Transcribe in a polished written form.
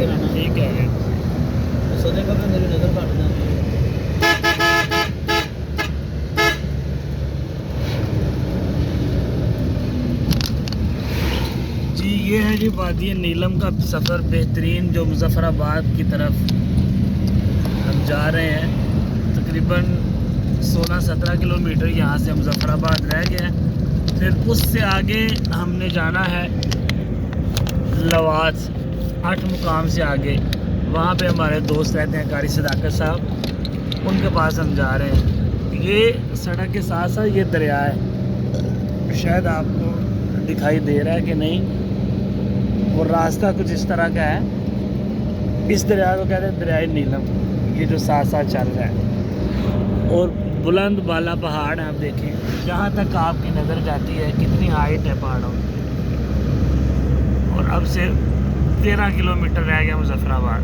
ठीक है। सोचे कब मेरी नज़र काट जाती है। जी ये है जी वादी नीलम का सफ़र बेहतरीन, जो मुजफ्फराबाद की तरफ हम जा रहे हैं। तकरीबन 16-17 किलोमीटर यहाँ से मुजफ्फराबाद रह गया है। फिर उससे आगे हमने जाना है लवास, 8 मुकाम से आगे। वहाँ पे हमारे दोस्त रहते हैं कारी सदाकत साहब, उनके पास हम जा रहे हैं। ये सड़क के साथ साथ ये दरिया है, शायद आपको दिखाई दे रहा है कि नहीं। वो रास्ता कुछ इस तरह का है। इस दरिया को कहते हैं दरियाए नीलम, ये जो साथ साथ चल रहा है। और बुलंद बाला पहाड़ हैं, आप देखें जहाँ तक आपकी नज़र जाती है कितनी हाइट है पहाड़ों की। और अब से 13 किलोमीटर रह गया मुजफ्फराबाद।